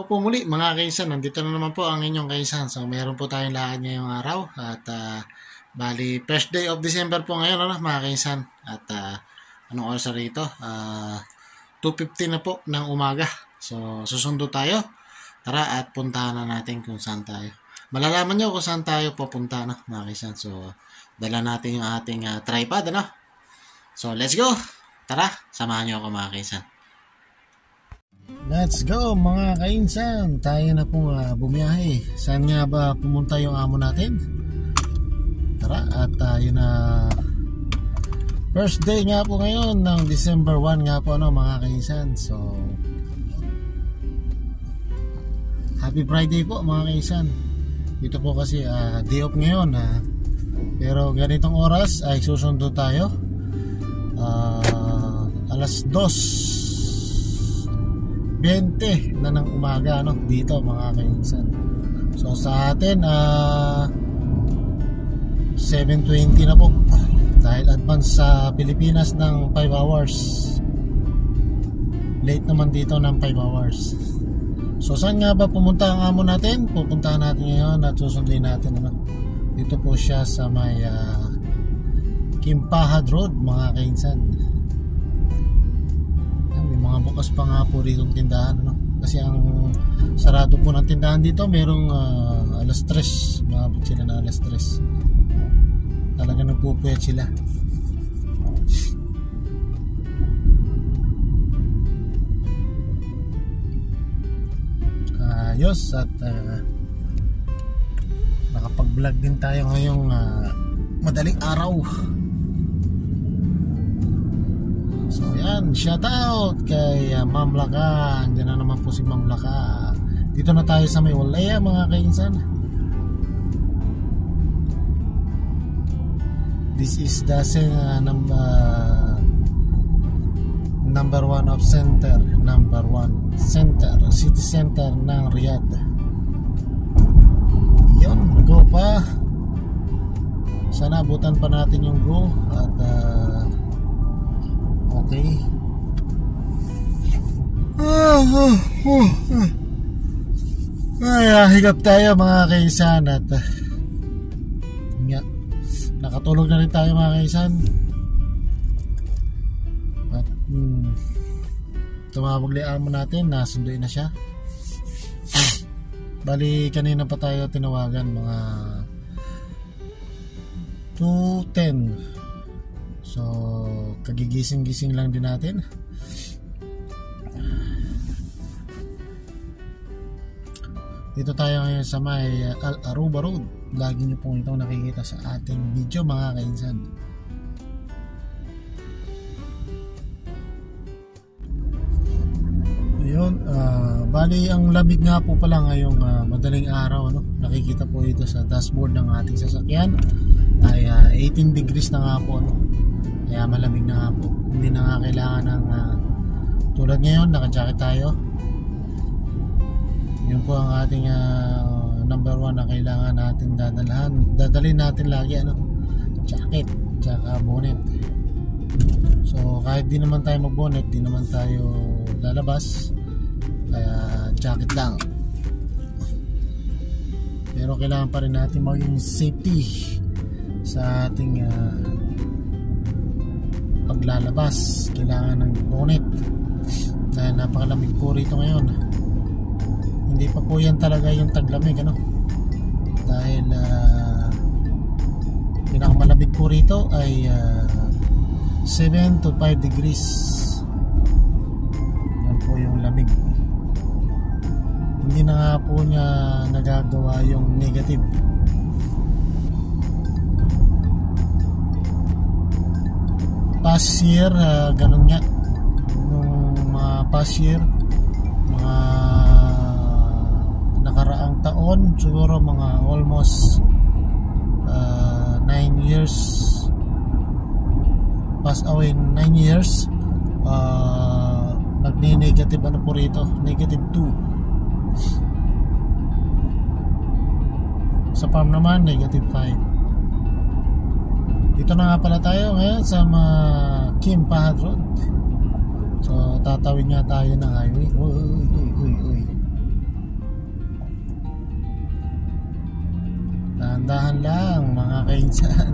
Hello po muli mga kaisan, nandito na naman po ang inyong kaisan. So meron po tayong lakad ngayong araw at bali first day of December po ngayon mga kaisan. At anong oras na rito? 2:50 na po ng umaga. So susundo tayo. Tara at puntahan na natin kung saan tayo. Malalaman nyo kung saan tayo pupunta mga kaisan. So dala natin yung ating tripod So let's go! Tara, samahan nyo ako mga kaisan. Let's go mga kainsan. Tayo na pong bumiyahe. Saan nga ba pumunta yung amo natin? Tara at tayo na. First day nga po ngayon ng December 1 nga po mga kainsan. So Happy Friday po mga kainsan. Dito po kasi day off ngayon pero ganitong oras ay susundo tayo. Alas 2:20 na ng umaga dito mga kainsan. So sa atin 7:20 na po dahil advance sa Pilipinas ng 5 hours. Late naman dito ng 5 hours. So saan nga ba pumunta ang amo natin? Pupuntahan natin ngayon at susundin natin dito po siya sa may Kimpahad Road mga kainsan. May mga bukas pa nga po dito ng tindahan kasi ang sarado po ng tindahan dito merong alas 3, maabot sila na alas 3. Talaga nagpupuyat sila. Ayos at nakapag vlog din tayo ngayong madaling araw. So yan, shout out kay Ma'am Laka. Andiyan na naman po si Ma'am Laka. Dito na tayo sa may Walaya mga kainsan. This is the number 1 of center, number 1 center, city center ng Riyadh. Yun, go pa. Sana abutan pa natin yung go at okay. Higap tayo mga kaisan at nakatulog na rin tayo mga kaisan. At tumawag liang mo natin, nasunduin na siya. Bali kanina pa tayo tinawagan mga 2:10. So kagigising-gising lang din natin. Dito tayo ngayon sa may Al Aruba Road. Lagi nyo pong itong nakikita sa ating video mga kainsan. Ayun, bali ang lamig nga po pala ngayong madaling araw nakikita po ito sa dashboard ng ating sasakyan ay 18 degrees na nga po kaya malamig na nga po. Hindi na nga kailangan ng tulad ngayon naka-jacket tayo. Yun po ang ating number 1 na kailangan natin dadalhin natin lagi jacket tsaka bonnet. So kahit di naman tayo mag bonnet, di naman tayo lalabas, kaya jacket lang. Pero kailangan pa rin natin maging safety sa ating paglalabas. Kailangan ng bonnet dahil napakalamig po rito ngayon. Hindi pa po yan talaga yung taglamig dahil pinakamalamig po rito ay 7 to 5 degrees. Yan po yung lamig. Hindi na nga po niya nagagawa yung negative. Past year ganun nga nung mga past year, mga nakaraang taon, siguro mga almost 9 years pass away, 9 years nagni-negative po rito, negative 2. Sa farm naman negative 5. Dito na nga pala tayo ngayon sa Kimpahad Road. So tatawid nga tayo ng highway. Uy. Dahan-dahan lang mga kainsan.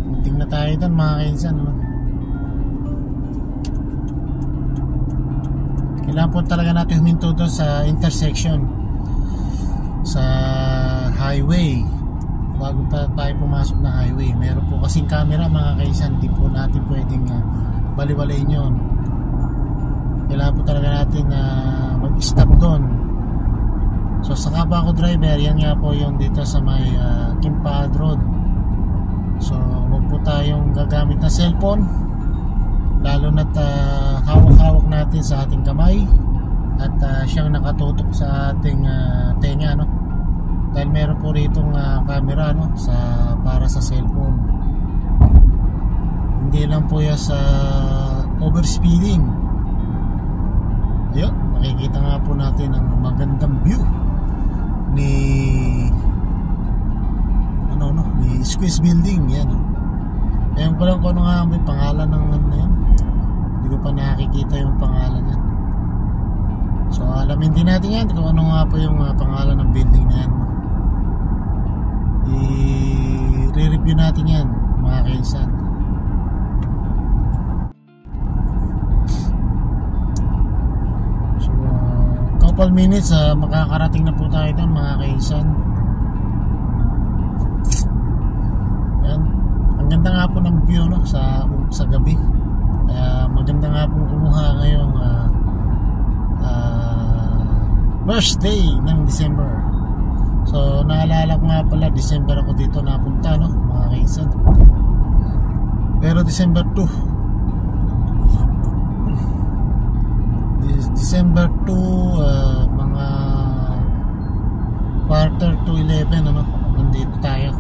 Munting na tayo doon mga kainsan, no? Kailangan po talaga natin huminto doon sa intersection, sa highway, bago pa tayo pumasok na highway. Meron po kasing camera mga kainsan, di po natin pwedeng baliwalain yun. Kailangan po talaga natin mag-stop doon. So sa Kabako driver, yan nga po yung dito sa may Kimpad Road. So huwag po tayong gagamit ng cellphone, lalo na't hawak-hawak natin sa ating kamay at siyang nakatutok sa ating tenga, no? Dahil meron po ritong camera, no, para sa cellphone. Hindi lang po yan sa overspeeding. Ayun, makikita nga po natin ang magandang view ni ni Squeeze Building, yan, no? Ewan ko lang kung ano nga may pangalan ng ano yan. Hindi ko pa nakikita yung pangalan yan. So alamin din natin yan kung ano nga po yung pangalan ng building na yan. I-review natin yan mga kainsan. So couple minutes makakarating na po tayo doon mga kainsan. Yan. Ang ganda nga po ng view, no, sa gabi. Kaya maganda nga pong kumuha ngayong first day ng December. So naalala ko nga pala, December ako dito napunta, no, mga kainsan. Pero December 2, December 2, mga quarter to 11, ano, nandito tayo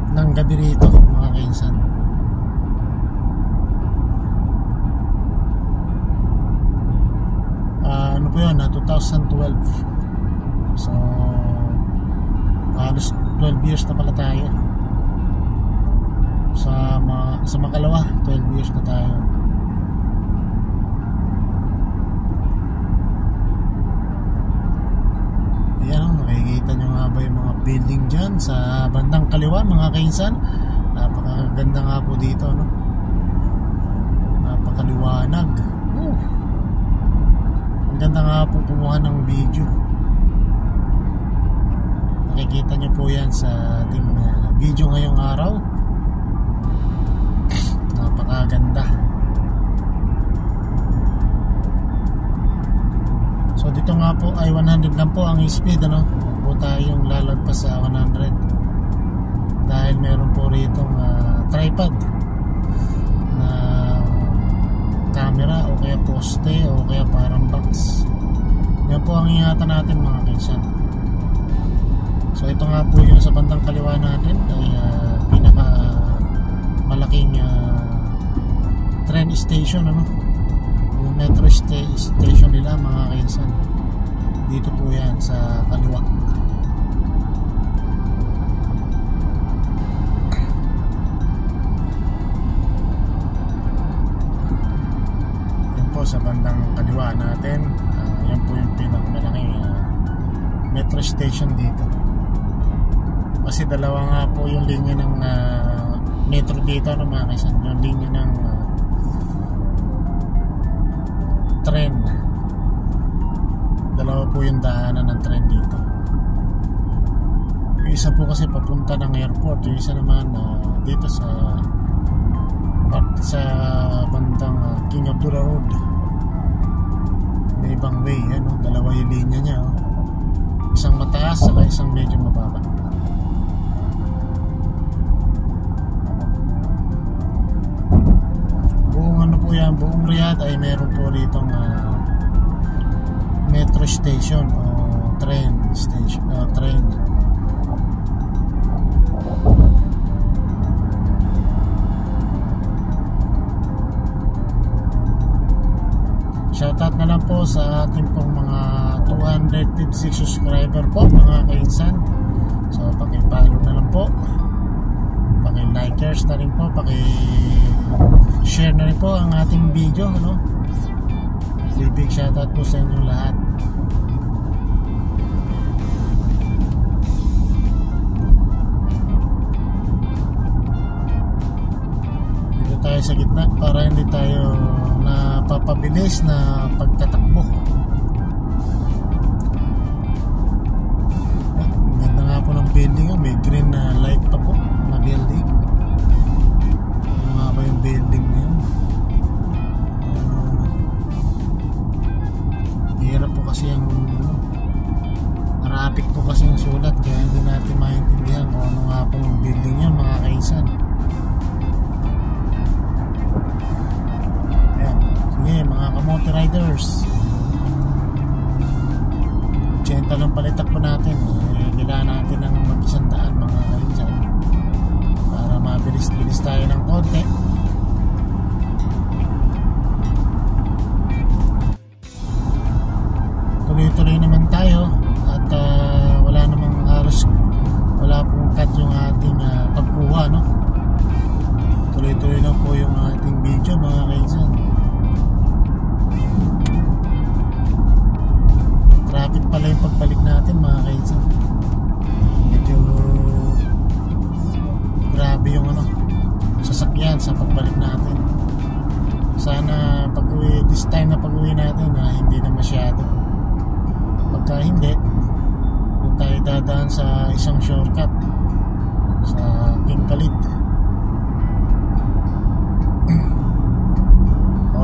ng gabi rito mga kainsan. Ano po yun, 2012. So halos 12 years na pala tayo. Sa makalawa 12 years na tayo. Ayan, makikita nyo nga ba yung mga building dyan sa bandang kaliwa mga kainsan. Napakaganda nga po dito, no? Napakaliwanag. Ang ganda nga po kumuha ng video. Nakikita nyo po yan sa ating video ngayong araw. Napakaganda. So dito nga po ay 100 lang po ang speed, ano? Huwag po tayong lalagpas sa 100 dahil meron po ritong tripod na camera o kaya poste o kaya parang box. Yan po ang ingatan natin mga kainsan. So ito nga po yung sa bandang kaliwa natin ay pinaka malaking train station, ano? Yung metro station nila mga kainsan. Dito po yan sa kaliwa. Yan po sa bandang kaliwa natin. Yan po yung pinakamalaking metro station dito. Kasi dalawa nga po yung linya ng metro dito, no, mga kainsan. Yung linya ng tren. Dalawa po yung daanan ng tren dito. Yung isa po kasi papunta ng airport, yung isa naman dito sa bandang King Abdullah Road. May ibang way, ano? Dalawa yung linya niya, oh. Isang mataas saka isang medyo mababa. Buong Riyadh ay meron po ritong metro station o train station, train. Shoutout na lang po sa ating pong mga 256 subscriber po mga kainsan. So paki-follow na lang po, paki-likers na rin po, paki-share na rin po ang ating video, ano? Big shoutout po sa inyong lahat. tayo sa gitna para hindi tayo napapabilis na pagtatakbo. Ganda nga po ng building, may green na light pa po na building. Ano nga ba yung building na yun? Hirap po kasi yung traffic po kasi yung sulat, kaya hindi natin maintindihan kung ano nga pong building yun, mga kaisan. Ayan, sige mga kamote riders, 80 lang palitak po natin. Kailangan natin ng mag-100 mga kaisan para mabilis-bilis tayo ng konti. Tuloy-tuloy naman tayo at wala namang halos, wala pong cut yung ating pagkuha, no? Tuloy-tuloy lang po yung ating video mga kaisan. Traffic pala yung pagbalik natin mga kaisan. Medyo grabe yung sasakyan sa pagbalik natin. Sana pag-uwi, this time na pag-uwi natin hindi na masyado. Pagka hindi, doon tayo dadaan sa isang shortcut sa King Khalid.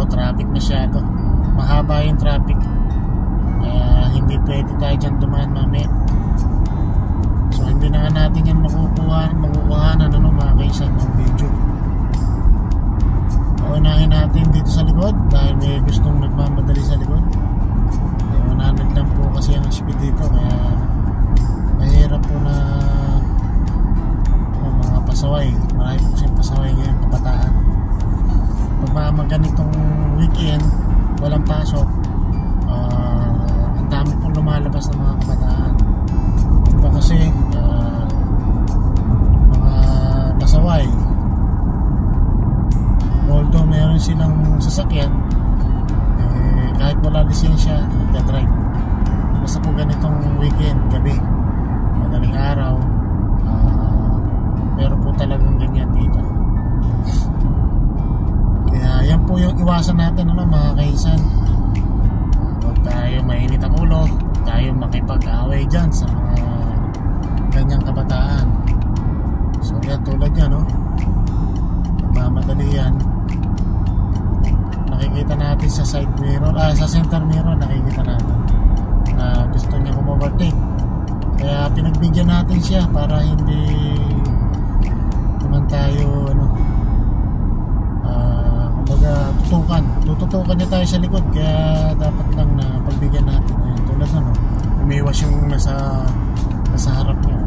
Traffic masyado, mahaba yung traffic, kaya hindi pwede tayo dyan dumaan mamaya. So hindi na natin yan makukuhanan mga kaisan ng video. Unahin natin dito sa likod dahil may gustong nagmamadali sa likod. 100 lang po kasi ang speed dito, kaya mahirap po na mga pasaway. Marami po kasing pasaway ngayon, kabataan. Pag ganitong weekend, walang pasok, ang dami pong lumalabas ng mga kabataan. Diba kasi mga pasaway, although meron silang sasakyan, kahit wala lisensya, nagdadrive. Basta po ganitong weekend, gabi, madaling araw, meron po talagang ganyan dito. Kaya yan po yung iwasan natin mga kaisan. Huwag tayo mainit ang ulo, huwag tayo makipag-away dyan sa mga ganyang kabataan. So yan, tulad yan, nagmamadali yan. Nakikita natin sa side mirror, sa center mirror, nakikita natin na gusto niya overtake. Kaya pinagbigyan natin siya para hindi naman tayo kumbaga tututukan niya tayo sa likod, kaya dapat lang na pagbigyan natin. Ayan, tulad umiwas yung nasa harap niya.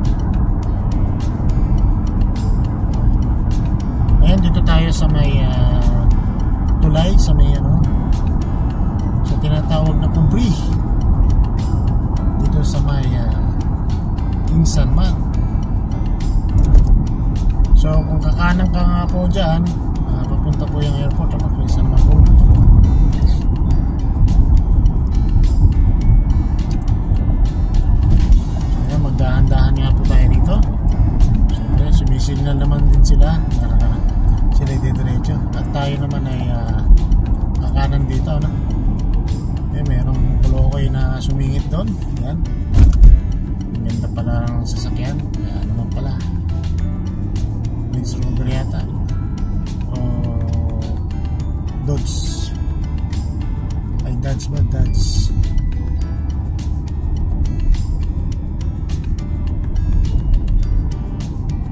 Ayan, dito tayo sa may tulay, sa may sa tinatawag na kubri dito sa may Insan Man. So kung kakanan ka nga po dyan, papunta po yung airport, Insan Man po. So ayan, magdahan-dahan nga po tayo dito. Siyempre sumisignal naman din sila, sila diretso, at tayo naman ay kakanan dito, merong kulokoy na sumingit doon. Yan, ang ganda pala ng sasakyan. Naman pala Range Rover yata o Dodge. Ay, Dodge ba? Dodge.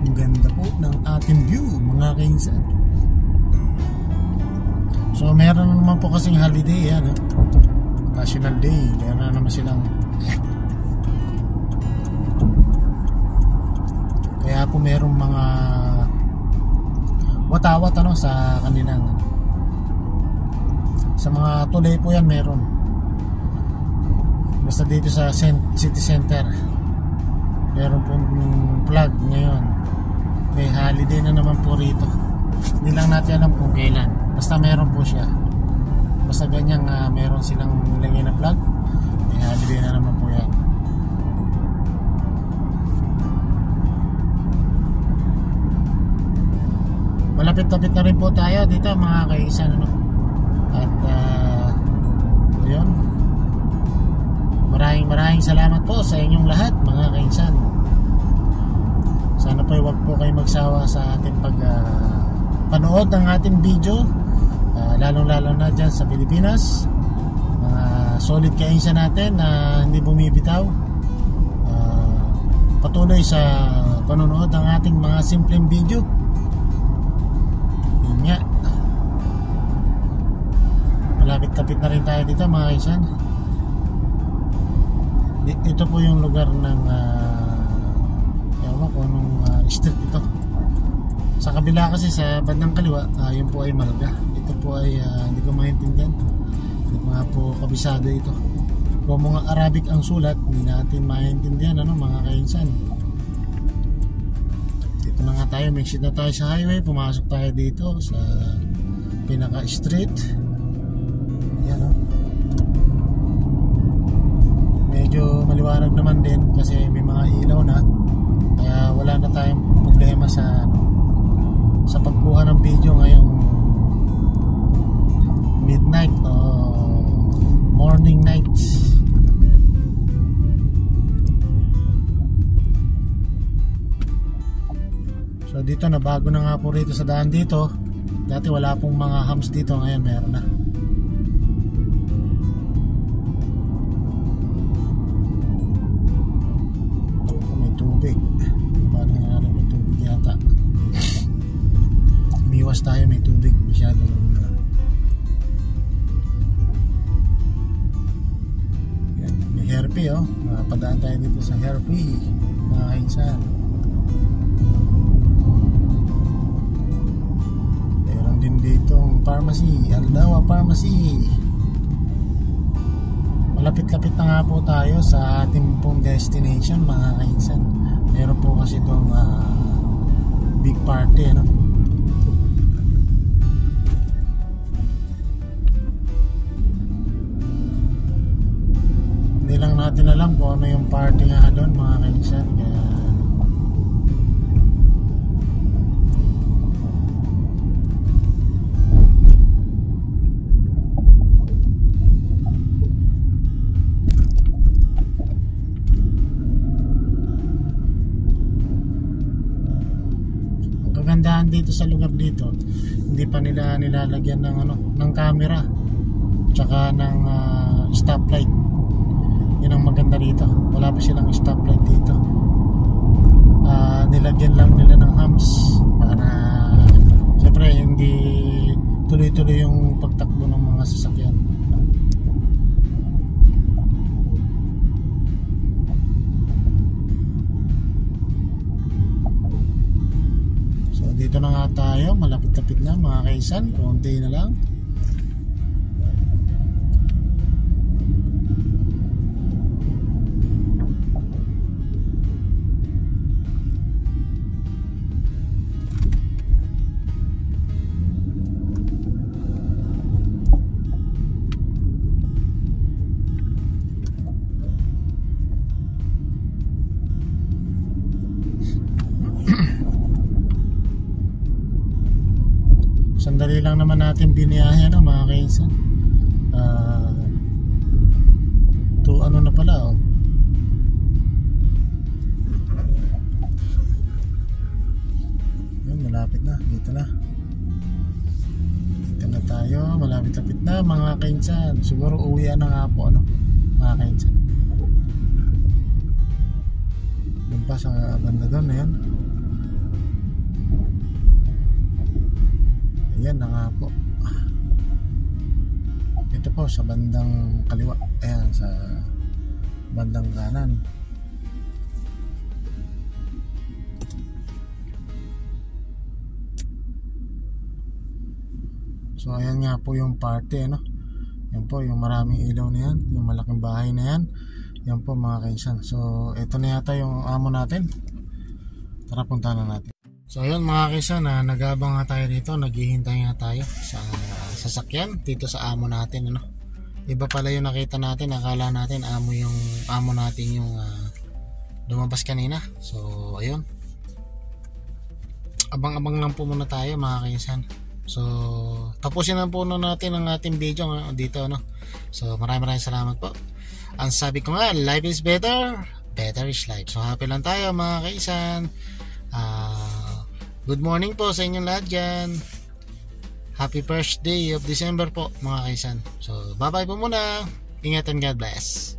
Ang ganda po ng ating view mga kainsan. So meron naman po kasing holiday, National Day, meron naman silang, kaya po merong mga watawat sa kanilang, sa mga tulay po yan meron. Basta dito sa city center meron po flag ngayon, may holiday na naman po rito. Hindi lang natin alam kung kailan, basta meron po siya. Basta ganyang meron silang nilagay na flag, may holiday na naman po yan. malapit-lapit na rin po tayo dito mga kaisan, ano? At ayun, maraming salamat po sa inyong lahat mga kaisan. Sana po huwag po kayo magsawa sa ating panood ng ating video, lalong-lalo na dyan sa Pilipinas. Mga solid kainsan natin na hindi bumibitaw, patuloy sa panonood ng ating mga simpleng video. Yun nga, malapit-lapit na rin tayo dito mga kaisan. Ito po yung lugar ng ewan ko anong street ito. Sa kabila kasi, sa bandang kaliwa, yun po ay Malga. Ito po ay hindi ko maintindihan, hindi ko nga po kabisado ito. Kung mga Arabic ang sulat, hindi natin maintindihan, ano mga kainsan. Dito na nga tayo, may exit na tayo sa highway. Pumasok tayo dito sa pinaka street. Ayan, oh. Medyo maliwanag naman din kasi may mga ilaw na, kaya wala na tayong problema sa pagkuha ng video ngayong midnight o morning night. So dito na, bago na nga po rito sa daan dito. Dati wala pong mga hams dito, ngayon meron na. May tubig. Paano nga rin, may tubig yata. Umiwas tayo, may tubig masyado. Yan, may hairpin, oh. Padaan tayo dito sa hairpin mga kainsan. Meron din ditong pharmacy, Aldawa Pharmacy. Malapit-lapit na nga po tayo sa ating pong destination mga kainsan. Meron po kasi itong big party, ano? Hindi lang natin alam kung ano yung party nga doon mga kainsan. Kaya ang kagandahan dito sa lugar dito, hindi pa nila nilalagyan ng camera tsaka ng stoplight. Yun ang maganda dito, wala pa silang stoplight dito. Nilagyan lang nila ng hams para siyempre hindi tuloy-tuloy yung pagtakbo ng mga sasakyan. So dito na nga tayo, malapit-lapit na mga kaisan, konti na lang. Sandali lang naman natin biniyahe mga kainsan. To ano na pala, oh. Yan, malapit na, dito na. Dito na tayo, malapit-lapit na mga kainsan. Siguro uwian na nga po, ano, mga kainsan. Doon pa sa banda doon na yan. Ayan na nga po. Ito po sa bandang kaliwa. Ayan, sa bandang kanan. So ayan nga po yung party, ano. Yan po yung maraming ilaw na yan, yung malaking bahay na yan. Yan po mga kainsan. So ito na yata yung amo natin. Tara, punta na natin. So ayun mga kaisan, nagabang nga tayo dito, naghihintay nga tayo sa sasakyan dito sa amo natin, ano. Iba pala yung nakita natin, akala natin amo natin yung lumabas kanina. So ayun, abang-abang lang po muna tayo mga kainsan. So tapusin na po na natin ang ating video dito, no. So maraming salamat po. Ang sabi ko nga, life is better, better is life. So happy lang tayo mga kainsan. Good morning po sa inyong lahat dyan. Happy first day of December po mga kaisan. So bye bye po muna. Ingat and God bless.